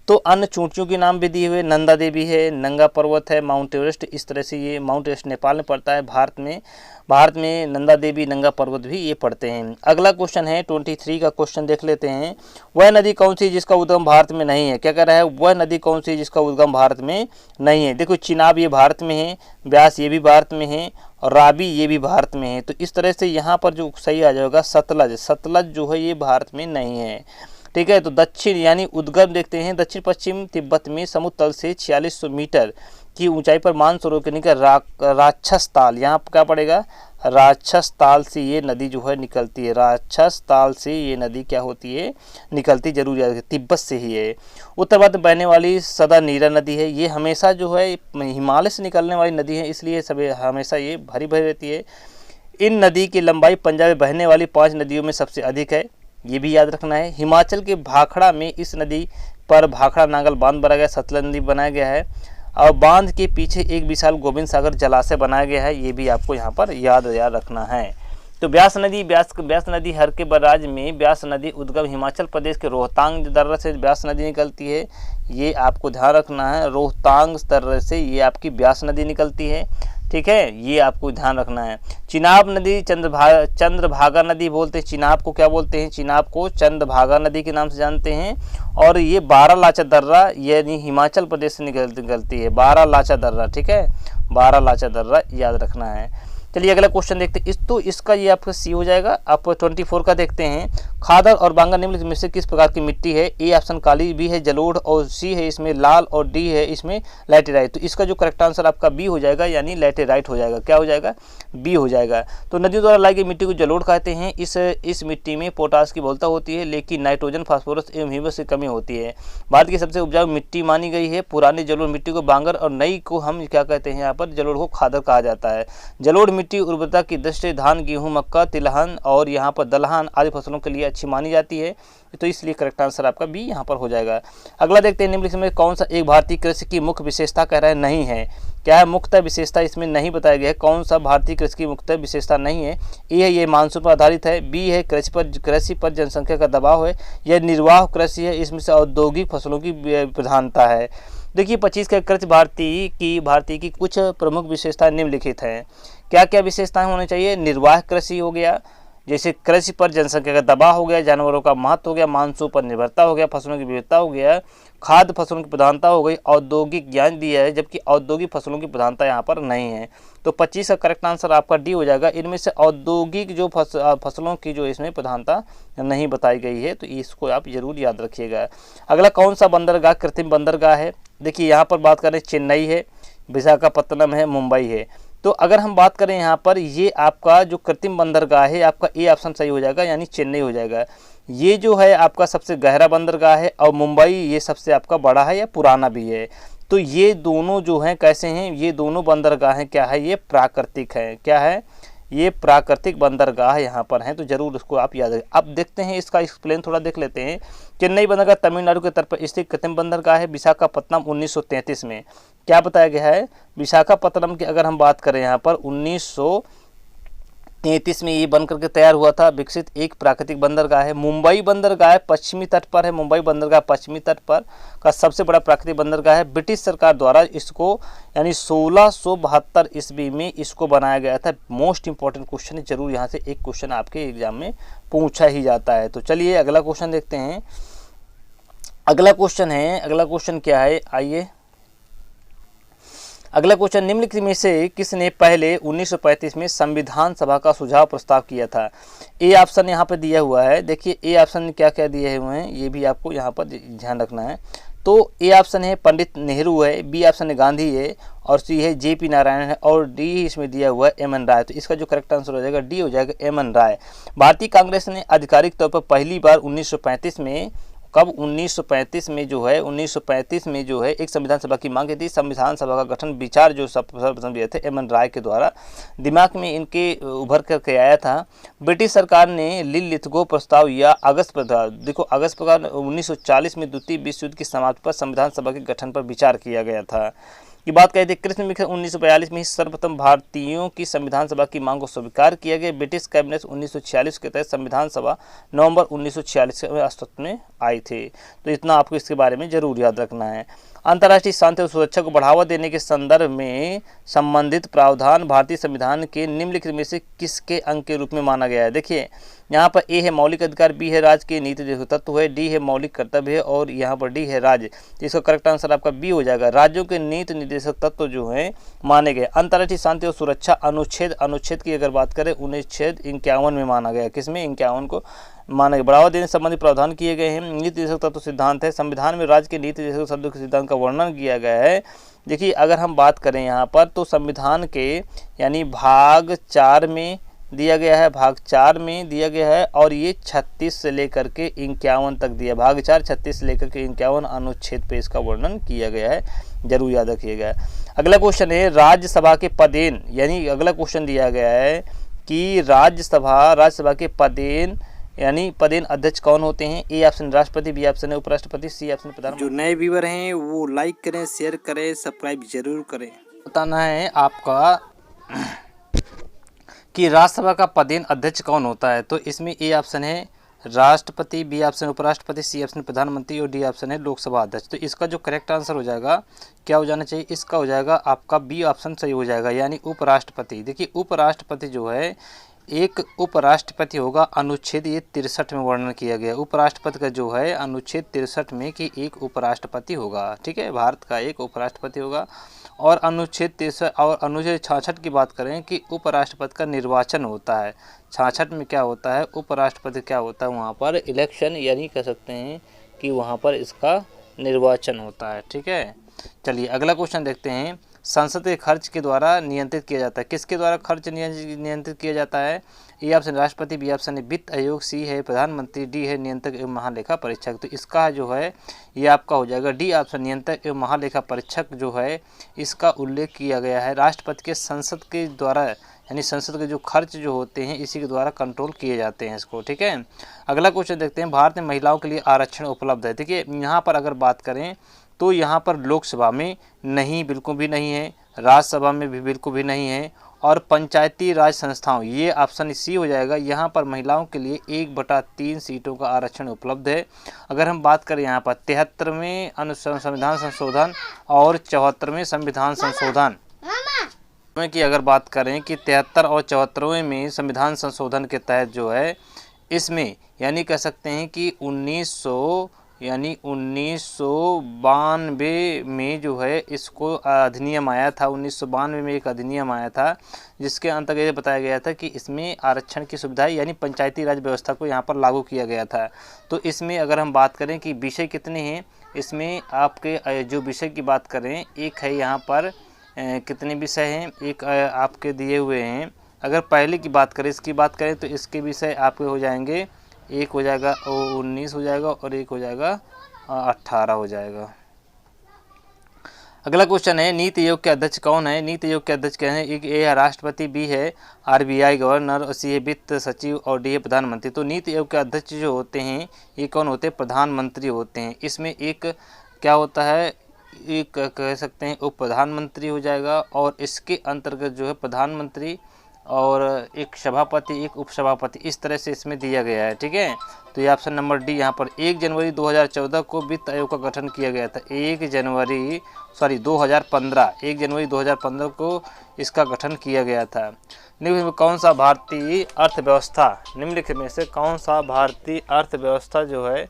तो अन्य चोटियों के नाम भी दिए हुए, नंदा देवी है, नंगा पर्वत है, माउंट एवरेस्ट, इस तरह से ये माउंट एवरेस्ट नेपाल में पड़ता है। भारत में नंदा देवी, नंगा पर्वत भी ये पड़ते हैं। अगला क्वेश्चन है 23 का क्वेश्चन देख लेते हैं। वह नदी कौन सी जिसका उद्गम भारत में नहीं है, क्या कह रहा है, वह नदी कौन सी जिसका उद्गम भारत में नहीं है। देखो चिनाब ये भारत में है, ब्यास ये भी भारत में है, और रावी ये भी भारत में है। तो इस तरह से यहाँ पर जो सही आ जाएगा सतलज जो है ये भारत में नहीं है, ठीक है। तो दक्षिण यानी उद्गम देखते हैं, दक्षिण पश्चिम तिब्बत में समुद्र तल से 4600 मीटर की ऊंचाई पर मानसरोवर के निकल राक्षस ताल, यहाँ क्या पड़ेगा, राक्षस ताल से ये नदी जो है निकलती है। राक्षस ताल से ये नदी क्या होती है, निकलती, जरूर याद रखिए, तिब्बत से ही है। उत्तर भारत में बहने वाली सदा नीरा नदी है, ये हमेशा जो है हिमालय से निकलने वाली नदी है, इसलिए सभी हमेशा ये भरी भरी रहती है। इन नदी की लंबाई पंजाब में बहने वाली 5 नदियों में सबसे अधिक है, ये भी याद रखना है। हिमाचल के भाखड़ा में इस नदी पर भाखड़ा नांगल बांध बनाया गया, सतलज नदी बनाया गया है, और बांध के पीछे एक विशाल गोविंद सागर जलाशय बनाया गया है, ये भी आपको यहाँ पर याद रखना है। तो ब्यास नदी हर के बराज में ब्यास नदी उद्गम हिमाचल प्रदेश के रोहतांग दर्रा से ब्यास नदी निकलती है, ये आपको ध्यान रखना है। रोहतांग दर्रे से ये आपकी ब्यास नदी निकलती है, ठीक है, ये आपको ध्यान रखना है। चिनाब नदी चंद्रभागा नदी बोलते हैं, चिनाब को क्या बोलते हैं, चिनाब को चंद्रभागा नदी के नाम से जानते हैं। और ये बारालाचा दर्रा यानी हिमाचल प्रदेश से निकलती है, बारालाचा दर्रा, ठीक है, बारालाचा दर्रा याद रखना है। चलिए अगला क्वेश्चन देखते हैं। तो इसका ये आपका सी हो जाएगा। आप 24 का देखते हैं। खादर और बांगर निम्नलिखित में से किस प्रकार की मिट्टी है, ए ऑप्शन काली, बी है जलोढ़, और सी है इसमें लाल, और डी है इसमें लैटेराइट। तो इसका जो करेक्ट आंसर आपका बी हो जाएगा, यानी लैटेराइट हो जाएगा। क्या हो जाएगा, बी हो जाएगा। तो नदियों द्वारा लाई गई मिट्टी को जलोढ़ कहते हैं। इस मिट्टी में पोटास की बहुलता होती है, लेकिन नाइट्रोजन, फास्फोरस एवं ह्यूमस की कमी होती है। भारत की सबसे उपजाऊ मिट्टी मानी गई है। पुरानी जलोढ़ मिट्टी को बांगर और नई को हम क्या कहते हैं, यहाँ पर जलोढ़ को खादर कहा जाता है। जलोढ़ मिट्टी उर्वरता की दृष्टि धान, गेहूं, मक्का, तिलहन और यहाँ पर दलहन आदि फसलों के लिए अच्छी मानी जाती है, तो इसलिए करेक्ट आंसर आपका बी यहाँ पर हो जाएगा। अगला देखते हैं, निम्नलिखित में कौन सा एक भारतीय कृषि की मुख्य विशेषता कह रहा है नहीं है। क्या है, मुख्य विशेषता इसमें नहीं बताया गया है। कौन सा भारतीय कृषि की मुख्य विशेषता नहीं है, ए है ये मानसून पर आधारित है, बी है कृषि पर जनसंख्या का दबाव है, यह निर्वाह कृषि है, इसमें से औद्योगिक फसलों की प्रधानता है। देखिए 25 का कृषि भारतीय की कुछ प्रमुख विशेषताएं निम्नलिखित हैं। क्या क्या विशेषताएं होनी चाहिए, निर्वाह कृषि हो गया, जैसे कृषि पर जनसंख्या का दबाव हो गया, जानवरों का महत्व हो गया, मानसून पर निर्भरता हो गया, फसलों की विविधता हो गया, खाद्य फसलों की प्रधानता हो गई, औद्योगिक ज्ञान दिया है, जबकि औद्योगिक फसलों की प्रधानता यहाँ पर नहीं है। तो 25 का करेक्ट आंसर आपका डी हो जाएगा। इनमें से औद्योगिक जो फसलों की जो इसमें प्रधानता नहीं बताई गई है, तो इसको आप जरूर याद रखिएगा। अगला कौन सा बंदरगाह कृत्रिम बंदरगाह है, देखिए यहाँ पर बात करें चेन्नई है, विशाखापत्तनम है, मुंबई है। तो अगर हम बात करें यहाँ पर, ये आपका जो कृत्रिम बंदरगाह है आपका ए ऑप्शन सही हो जाएगा, यानी चेन्नई हो जाएगा। ये जो है आपका सबसे गहरा बंदरगाह है, और मुंबई ये सबसे आपका बड़ा है या पुराना भी है। तो ये दोनों जो हैं कैसे हैं, ये दोनों बंदरगाह क्या है, ये प्राकृतिक है। क्या है, ये प्राकृतिक बंदरगाह यहाँ पर हैं, तो जरूर उसको आप याद रखें। अब देखते हैं इसका एक्सप्लेन थोड़ा देख लेते हैं। चेन्नई बंदरगाह तमिलनाडु के तट पर स्थित कृत्रिम बंदरगाह है। विशाखापत्तनम 1933 में क्या बताया गया है, विशाखापत्तनम की अगर हम बात करें यहाँ पर 1933 में ये बन करके तैयार हुआ था, विकसित एक प्राकृतिक बंदरगाह है। मुंबई बंदरगाह पश्चिमी तट पर है, मुंबई बंदरगाह पश्चिमी तट पर का सबसे बड़ा प्राकृतिक बंदरगाह है। ब्रिटिश सरकार द्वारा इसको यानी 1672 ईस्वी में इसको बनाया गया था। मोस्ट इंपॉर्टेंट क्वेश्चन है, जरूर यहाँ से एक क्वेश्चन आपके एग्जाम में पूछा ही जाता है। तो चलिए अगला क्वेश्चन देखते हैं। अगला क्वेश्चन क्या है, आइए अगला क्वेश्चन, निम्नलिखित में से किसने पहले 1935 में संविधान सभा का सुझाव प्रस्ताव किया था। ए ऑप्शन यहाँ पे दिया हुआ है, देखिए ए ऑप्शन क्या क्या दिए हुए हैं, ये भी आपको यहाँ पर ध्यान रखना है। तो ए ऑप्शन है पंडित नेहरू है, बी ऑप्शन है गांधी है, और सी है जेपी नारायण है, और डी इसमें दिया हुआ है एम.एन. राय। तो इसका जो करेक्ट आंसर हो जाएगा डी हो जाएगा एम.एन. राय। भारतीय कांग्रेस ने आधिकारिक तौर पर पहली बार 1935 में, कब 1935 में जो है 1935 में जो है एक संविधान सभा की मांग की थी। संविधान सभा का गठन विचार जो सर्वप्रथम दिए थे एम.एन. राय के द्वारा, दिमाग में इनके उभर करके आया था। ब्रिटिश सरकार ने लिथगो प्रस्ताव या अगस्त प्रस्ताव, देखो अगस्त प्रस्ताव 1940 में द्वितीय विश्व युद्ध की समाप्ति पर संविधान सभा के गठन पर विचार किया गया था की बात कही थी। कृष्ण मिशन 1942 में ही सर्वप्रथम भारतीयों की संविधान सभा की मांग को स्वीकार किया गया। ब्रिटिश कैबिनेट 1946 के तहत संविधान सभा नवंबर 1946 में अस्तित्व में आई थी। तो इतना आपको इसके बारे में जरूर याद रखना है। अंतर्राष्ट्रीय शांति और सुरक्षा को बढ़ावा देने के संदर्भ में संबंधित प्रावधान भारतीय संविधान के निम्नलिखित में से किसके अंग के रूप में माना गया है। देखिए यहाँ पर ए है मौलिक अधिकार, बी है राज्य के नीति तत्व है, डी है मौलिक कर्तव्य है, और यहाँ पर डी है राज्य। तो इसका करेक्ट आंसर आपका बी हो जाएगा। राज्यों के नीति निर्देशक तत्व जो है माने गए। अंतर्राष्ट्रीय शांति और सुरक्षा अनुच्छेद की अगर बात करें अनुच्छेद 51 में माना गया। किसमें? 51 को माना गया। बढ़ावा देने संबंधी प्रावधान किए गए हैं। नीति निर्देशक तत्व सिद्धांत है। संविधान में राज्य के नीति निर्देशक शब्दों के सिद्धांत का वर्णन किया गया है। देखिए अगर हम बात करें यहाँ पर तो संविधान के यानी भाग 4 में दिया गया है, भाग 4 में दिया गया है, और ये 36 से लेकर के 51 तक दिया। भाग 4 36 से लेकर के 51 अनुच्छेद पे इसका वर्णन किया गया है, जरूर याद रखिएगा। अगला क्वेश्चन है राज्यसभा के पदेन, यानी अगला क्वेश्चन दिया गया है कि राज्यसभा के पदेन यानी पदेन अध्यक्ष कौन होते हैं। ए ऑप्शन राष्ट्रपति, बी ऑप्शन है उपराष्ट्रपति, सी ऑप्शन प्रधानमंत्री। जो नए व्यूअर हैं वो लाइक करें, शेयर करें, सब्सक्राइब जरूर करें। बताना है आपका कि राज्यसभा का पदेन अध्यक्ष कौन होता है। तो इसमें ए ऑप्शन है राष्ट्रपति, बी ऑप्शन उपराष्ट्रपति, सी ऑप्शन प्रधानमंत्री, और डी ऑप्शन है लोकसभा अध्यक्ष। तो इसका जो करेक्ट आंसर हो जाएगा क्या हो जाना चाहिए? इसका हो जाएगा आपका बी ऑप्शन सही हो जाएगा, यानी उपराष्ट्रपति। देखिए उपराष्ट्रपति जो है एक उपराष्ट्रपति होगा, अनुच्छेद ये 63 में वर्णन किया गया। उपराष्ट्रपति का जो है अनुच्छेद 63 में कि एक उपराष्ट्रपति होगा, ठीक है, भारत का एक उपराष्ट्रपति होगा। और अनुच्छेद 63 और अनुच्छेद 66 की बात करें कि उपराष्ट्रपति का निर्वाचन होता है। 66 में क्या होता है? उपराष्ट्रपति क्या होता है वहाँ पर इलेक्शन, यानी कह सकते हैं कि वहाँ पर इसका निर्वाचन होता है, ठीक है। चलिए अगला क्वेश्चन देखते हैं। संसद के खर्च के द्वारा नियंत्रित किया जाता है। किसके द्वारा खर्च नियंत्रित किया जाता है? ए ऑप्शन राष्ट्रपति, बी ऑप्शन है वित्त आयोग, सी है प्रधानमंत्री, डी है नियंत्रक एवं महालेखा परीक्षक। तो इसका जो है ये आपका हो जाएगा डी ऑप्शन, नियंत्रक एवं महालेखा परीक्षक जो है इसका उल्लेख किया गया है। राष्ट्रपति के संसद के द्वारा यानी संसद के जो खर्च जो होते हैं इसी के द्वारा कंट्रोल किए जाते हैं इसको, ठीक है। अगला क्वेश्चन देखते हैं। भारत में महिलाओं के लिए आरक्षण उपलब्ध है। देखिए यहाँ पर अगर बात करें तो यहाँ पर लोकसभा में नहीं, बिल्कुल भी नहीं है, राज्यसभा में भी बिल्कुल भी नहीं है, और पंचायती राज संस्थाओं ये ऑप्शन सी हो जाएगा। यहाँ पर महिलाओं के लिए 1/3 सीटों का आरक्षण उपलब्ध है। अगर हम बात करें यहाँ पर 73वें संविधान संशोधन और 74वें संविधान संशोधन की अगर बात करें कि 73 और 74वें में संविधान संशोधन के तहत जो है इसमें यानी कह सकते हैं कि 1992 में जो है इसको अधिनियम आया था। 1992 में एक अधिनियम आया था जिसके अंतर्गत ये बताया गया था कि इसमें आरक्षण की सुविधा यानी पंचायती राज व्यवस्था को यहाँ पर लागू किया गया था। तो इसमें अगर हम बात करें कि विषय कितने हैं, इसमें आपके जो विषय की बात करें एक है यहाँ पर कितने विषय हैं, एक आपके दिए हुए हैं। अगर पहले की बात करें इसकी बात करें तो इसके विषय आपके हो जाएंगे, एक हो जाएगा 19 हो जाएगा और एक हो जाएगा 18 हो जाएगा। अगला क्वेश्चन है नीति आयोग के अध्यक्ष कौन है। नीति आयोग के अध्यक्ष क्या है? एक ए है राष्ट्रपति, बी है RBI गवर्नर, और सी है वित्त सचिव, और डी है प्रधानमंत्री। तो नीति आयोग के अध्यक्ष जो होते हैं ये कौन होते हैं? प्रधानमंत्री होते हैं। इसमें एक क्या होता है, एक कह सकते हैं उप प्रधानमंत्री हो जाएगा, और इसके अंतर्गत जो है प्रधानमंत्री और एक सभापति एक उपसभापति इस तरह से इसमें दिया गया है, ठीक है। तो ये ऑप्शन नंबर डी यहाँ पर 1 जनवरी 2014 को वित्त आयोग का गठन किया गया था। 1 जनवरी 2015 को इसका गठन किया गया था। निम्नलिखित में कौन सा भारतीय अर्थव्यवस्था, निम्नलिखित में से कौन सा भारतीय अर्थव्यवस्था जो है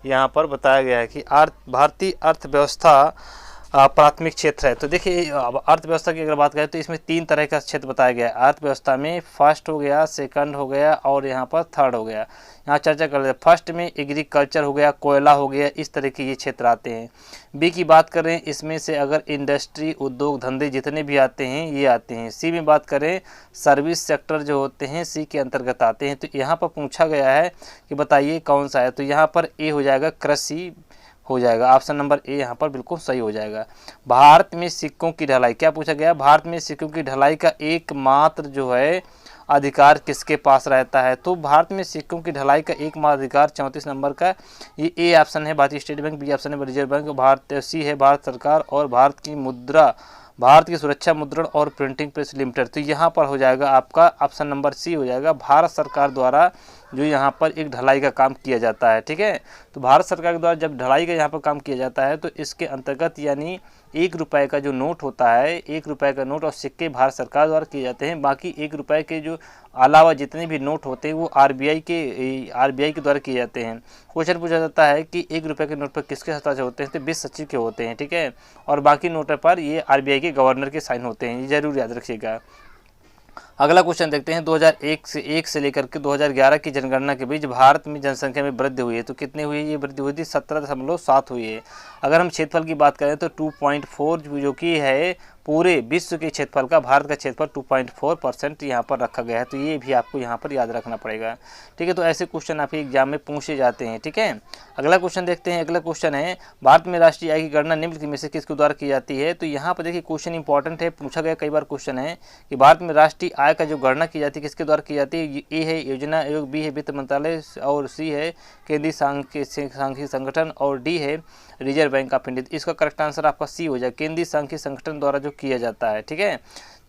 यहाँ पर बताया गया है कि भारतीय अर्थव्यवस्था प्राथमिक क्षेत्र है। तो देखिए अर्थव्यवस्था की अगर बात करें तो इसमें 3 तरह का क्षेत्र बताया गया है अर्थव्यवस्था में। फर्स्ट हो गया, सेकंड हो गया और यहाँ पर थर्ड हो गया। यहाँ चर्चा कर लेते हैं। फर्स्ट में एग्रीकल्चर हो गया, कोयला हो गया, इस तरह के ये क्षेत्र आते हैं। बी की बात करें, इसमें से अगर इंडस्ट्री, उद्योग धंधे जितने भी आते हैं ये आते हैं। सी में बात करें, सर्विस सेक्टर जो होते हैं सी के अंतर्गत आते हैं। तो यहाँ पर पूछा गया है कि बताइए कौन सा है, तो यहाँ पर ए हो जाएगा, कृषि हो जाएगा। ऑप्शन नंबर ए यहाँ पर बिल्कुल सही हो जाएगा। भारत में सिक्कों की ढलाई, क्या पूछा गया, भारत में सिक्कों की ढलाई का एकमात्र जो है अधिकार किसके पास रहता है। तो भारत में सिक्कों की ढलाई का एकमात्र अधिकार 34 नंबर का, ये ए ऑप्शन है भारतीय स्टेट बैंक, बी ऑप्शन है रिजर्व बैंक, भारत सी है भारत सरकार, और भारत की मुद्रा, भारत की सुरक्षा मुद्रण और प्रिंटिंग प्रेस लिमिटेड। तो यहाँ पर हो जाएगा आपका ऑप्शन नंबर सी हो जाएगा, भारत सरकार द्वारा जो यहाँ पर एक ढलाई का काम किया जाता है। ठीक है, तो भारत सरकार के द्वारा जब ढलाई का यहाँ पर काम किया जाता है तो इसके अंतर्गत यानी 1 रुपये का जो नोट होता है, 1 रुपये का नोट और सिक्के भारत सरकार द्वारा किए जाते हैं। बाकी 1 रुपये के जो अलावा जितने भी नोट होते हैं वो आरबीआई के द्वारा किए जाते हैं। क्वेश्चन पूछा जाता है कि 1 रुपये के नोट पर किसके हस्ताक्षर होते हैं, तो वित्त सचिव के होते हैं। ठीक है, और बाकी नोट पर ये आरबीआई के गवर्नर के साइन होते हैं, ये जरूर याद रखिएगा। अगला क्वेश्चन देखते हैं, 2001 से लेकर के 2011 की जनगणना के बीच भारत में जनसंख्या में वृद्धि हुई है। तो कितनी हुई है, ये वृद्धि हुई थी 17.7 हुई है। अगर हम क्षेत्रफल की बात करें तो 2.4 जो कि है पूरे विश्व के क्षेत्रफल का, भारत का क्षेत्रफल 2.4% यहाँ पर रखा गया है। तो ये भी आपको यहाँ पर याद रखना पड़ेगा। ठीक है, तो ऐसे क्वेश्चन आपके एग्जाम में पूछे जाते हैं। ठीक है, अगला क्वेश्चन देखते हैं। अगला क्वेश्चन है, भारत में राष्ट्रीय आय की गणना निम्न में से किसके द्वारा की जाती है। तो यहाँ पर देखिए क्वेश्चन इंपॉर्टेंट है, पूछा गया कई बार क्वेश्चन है कि भारत में राष्ट्रीय आय का जो गणना की जाती है किसके द्वारा की जाती है। ए है योजना आयोग, बी है वित्त मंत्रालय, और सी है केंद्रीय सांख्यिकी संगठन, और डी है रिजर्व बैंक ऑफ इंडिया। इसका करेक्ट आंसर आपका सी हो जाए, केंद्रीय सांख्यिकी संगठन द्वारा जो किया जाता है। ठीक है,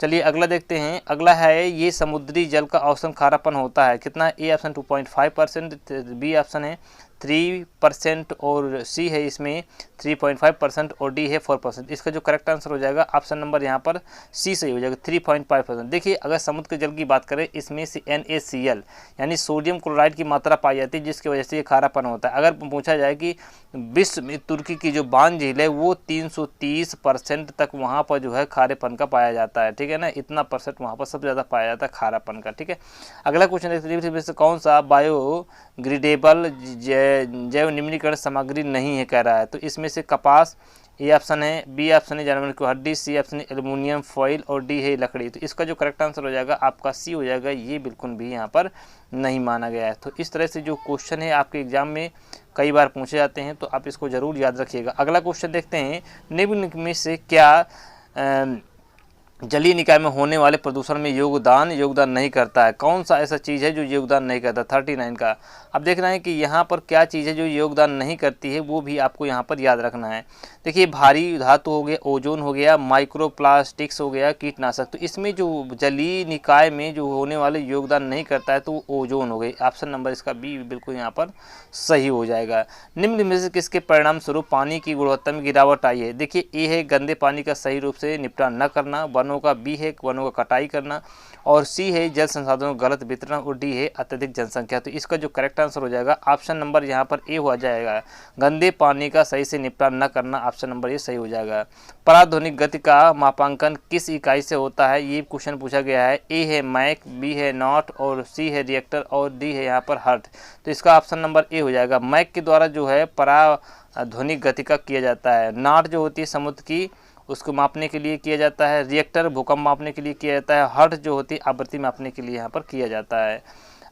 चलिए अगला देखते हैं। अगला है, ये समुद्री जल का औसत खारापन होता है कितना। ए ऑप्शन 2.5%, बी ऑप्शन है 3% और सी है इसमें 3.5% और डी है 4%। इसका जो करेक्ट आंसर हो जाएगा ऑप्शन नंबर यहाँ पर सी सही हो जाएगा, 3.5%। देखिए अगर समुद्र के जल की बात करें इसमें से NaCl यानी सोडियम क्लोराइड की मात्रा पाई जाती है जिसकी वजह से ये खारापन होता है। अगर पूछा जाए कि विश्व में तुर्की की जो बान झील है वो 330% तक वहाँ पर जो है खारेपन का पाया जाता है। ठीक है ना, इतना परसेंट वहाँ पर सबसे ज़्यादा पाया जाता है खारापन का। ठीक है, अगला क्वेश्चन देखते हैं, कौन सा बायोग्रेडेबल जैव निम्नीकरण सामग्री नहीं है कह रहा है। तो इसमें से कपास, ए ऑप्शन है, बी ऑप्शन है जानवर की हड्डी, सी ऑप्शन है एल्युमिनियम फॉइल, और डी है लकड़ी। तो इसका जो करेक्ट आंसर हो जाएगा आपका सी हो जाएगा, ये बिल्कुल भी यहाँ पर नहीं माना गया है। तो इस तरह से जो क्वेश्चन है आपके एग्जाम में कई बार पूछे जाते हैं, तो आप इसको जरूर याद रखिएगा। अगला क्वेश्चन देखते हैं, निम्न में से क्या जलीय निकाय में होने वाले प्रदूषण में योगदान नहीं करता है। कौन सा ऐसा चीज़ है जो योगदान नहीं करता, 39 का। अब देखना है कि यहाँ पर क्या चीज़ है जो योगदान नहीं करती है, वो भी आपको यहाँ पर याद रखना है। देखिए भारी धातु हो गया, ओजोन हो गया, माइक्रोप्लास्टिक्स हो गया, कीटनाशक। तो इसमें जो जलीय निकाय में जो होने वाले योगदान नहीं करता है तो वो ओजोन हो गई। ऑप्शन नंबर इसका बी बिल्कुल यहाँ पर सही हो जाएगा। निम्न में से किसके परिणाम स्वरूप पानी की गुणवत्ता में गिरावट आई है। देखिए ए है गंदे पानी का सही रूप से निपटान न करना, वनों का, बी है वनों का कटाई करना, और सी है जल संसाधनों का गलत वितरण, और डी है अत्यधिक जनसंख्या। तो इसका जो करेक्ट आंसर हो जाएगा ऑप्शन नंबर यहाँ पर ए हो जाएगा, गंदे पानी का सही से निपटान न करना। ऑप्शन नंबर ये सही हो जाएगा। पराध्वनिक गति का मापांकन किस इकाई से होता है, ये क्वेश्चन पूछा गया है। ए है मैक, बी है नॉट, और सी है रिएक्टर, और डी है यहाँ पर हर्ट। तो इसका ऑप्शन नंबर ए हो जाएगा। मैक के द्वारा जो है पराध्वनिक गति का किया जाता है। नॉट जो होती है समुद्र की उसको मापने के लिए किया जाता है। रिएक्टर भूकंप मापने के लिए किया जाता है। हर्ट जो होती है आवृत्ति मापने के लिए यहाँ पर किया जाता है।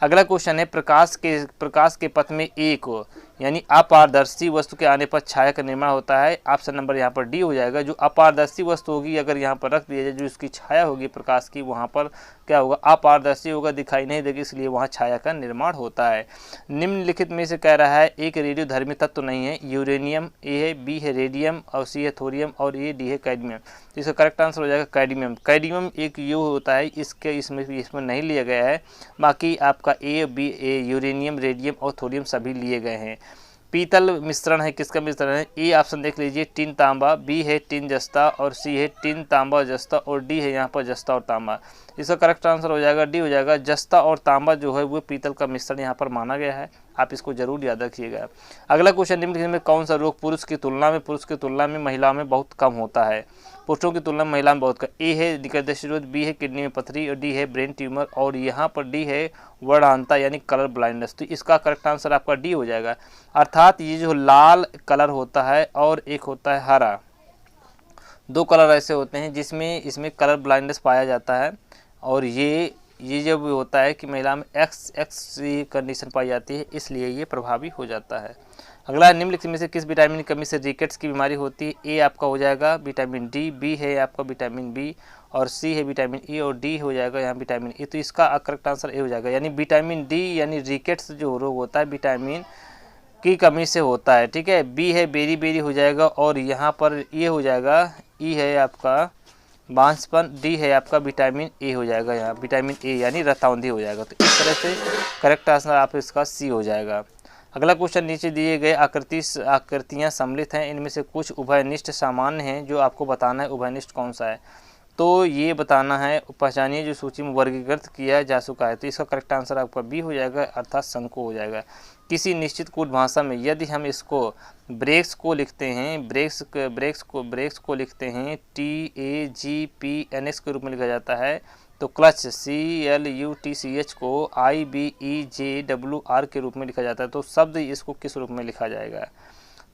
अगला क्वेश्चन है, प्रकाश के पथ में एक यानी अपारदर्शी वस्तु के आने पर छाया का निर्माण होता है। ऑप्शन नंबर यहाँ पर डी हो जाएगा। जो अपारदर्शी वस्तु होगी अगर यहाँ पर रख दिया जाए, जो इसकी छाया होगी प्रकाश की, वहाँ पर क्या होगा, अपारदर्शी होगा, दिखाई नहीं देगी, इसलिए वहाँ छाया का निर्माण होता है। निम्नलिखित में से कह रहा है एक रेडियोधर्मी तत्व नहीं है। यूरेनियम ए है, बी है रेडियम, और सी है थोरियम, और ए डी है कैडमियम। तो इसका करेक्ट आंसर हो जाएगा कैडमियम। कैडमियम एक यू होता है, इसमें नहीं लिया गया है। बाकी आपका ए, बी, यूरेनियम, रेडियम और थोरियम सभी लिए गए हैं। पीतल मिश्रण है, किसका मिश्रण है। ए ऑप्शन देख लीजिए टिन तांबा, बी है टिन जस्ता, और सी है टिन तांबा जस्ता, और डी है यहाँ पर जस्ता और तांबा। इसका करेक्ट आंसर हो जाएगा डी हो जाएगा। जस्ता और तांबा जो है वो पीतल का मिश्रण यहाँ पर माना गया है। आप इसको जरूर याद रखिएगा। अगला क्वेश्चन, निम्नलिखित में कौन सा रोग पुरुष की तुलना में महिलाओं में बहुत कम होता है? पुरुषों की तुलना में महिला में बहुत कम। ए है निकटदृष्टि, बी है किडनी में पथरी, और डी है ब्रेन ट्यूमर, और यहाँ पर डी है वर्णहीनता यानी कलर ब्लाइंडनेस। तो इसका करेक्ट आंसर आपका डी हो जाएगा। अर्थात ये जो लाल कलर होता है और एक होता है हरा, दो कलर ऐसे होते हैं जिसमें इसमें कलर ब्लाइंडनेस पाया जाता है, और ये जब होता है कि महिला में एक्स कंडीशन पाई जाती है, इसलिए ये प्रभावी हो जाता है। अगला, निम्नलिखित में से किस विटामिन की कमी से रिकेट्स की बीमारी होती है? ए आपका हो जाएगा विटामिन डी, बी है आपका विटामिन बी, और सी है विटामिन ई, और डी हो जाएगा यहाँ विटामिन ई। तो इसका करेक्ट आंसर ए हो जाएगा, यानी विटामिन डी यानी रिकेट्स जो रोग होता है विटामिन की कमी से होता है। ठीक है, बी है बेरी हो जाएगा, और यहाँ पर ये हो जाएगा, ई है आपका बांझपन, डी है आपका विटामिन ए हो जाएगा, यहाँ विटामिन ए यानी रतौंधी हो जाएगा। तो इस तरह से करेक्ट आंसर आप इसका सी हो जाएगा। अगला क्वेश्चन, नीचे दिए गए आकृतियाँ सम्मिलित हैं, इनमें से कुछ उभयनिष्ठ सामान्य हैं, जो आपको बताना है उभयनिष्ठ कौन सा है। तो ये बताना है, पहचानिए जो सूची में वर्गीकृत किया जा चुका है। तो इसका करेक्ट आंसर आपका बी हो जाएगा, अर्थात शंकु हो जाएगा। किसी निश्चित कूट भाषा में यदि हम इसको ब्रेक्स को लिखते हैं, ब्रेक्स को लिखते हैं TAGPNX के रूप में लिखा जाता है, तो क्लच CLUTCH को IBEJWR के रूप में लिखा जाता है। तो शब्द इसको किस रूप में लिखा जाएगा?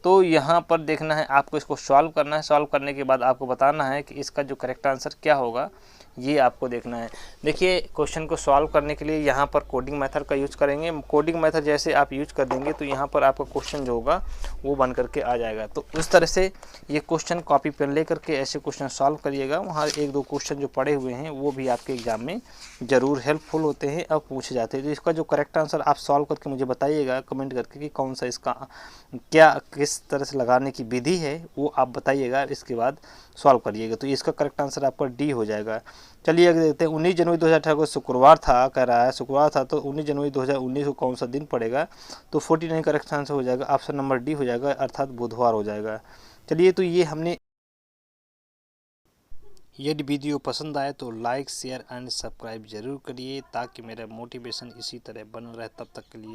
तो यहाँ पर देखना है आपको, इसको सॉल्व करना है। सॉल्व करने के बाद आपको बताना है कि इसका जो करेक्ट आंसर क्या होगा, ये आपको देखना है। देखिए, क्वेश्चन को सॉल्व करने के लिए यहाँ पर कोडिंग मेथड का यूज करेंगे। कोडिंग मेथड जैसे आप यूज कर देंगे तो यहाँ पर आपका क्वेश्चन जो होगा वो बन करके आ जाएगा। तो उस तरह से ये क्वेश्चन कॉपी पेन ले करके ऐसे क्वेश्चन सॉल्व करिएगा। वहाँ एक दो क्वेश्चन जो पड़े हुए हैं वो भी आपके एग्जाम में ज़रूर हेल्पफुल होते हैं और पूछे जाते हैं। तो इसका जो करेक्ट आंसर आप सॉल्व करके मुझे बताइएगा कमेंट करके कि कौन सा इसका क्या किस तरह से लगाने की विधि है, वो आप बताइएगा। इसके बाद सॉल्व करिएगा। तो इसका करेक्ट आंसर आपका डी हो जाएगा। चलिए आगे देखते हैं। 19 जनवरी 2018 को शुक्रवार था, कह रहा है शुक्रवार था, तो 19 जनवरी 2019 को कौन सा दिन पड़ेगा? तो 49 करेक्ट आंसर हो जाएगा, ऑप्शन नंबर डी हो जाएगा, अर्थात बुधवार हो जाएगा। चलिए, तो ये हमने, यदि वीडियो पसंद आए तो लाइक शेयर एंड सब्सक्राइब जरूर करिए, ताकि मेरा मोटिवेशन इसी तरह बना रहे। तब तक के लिए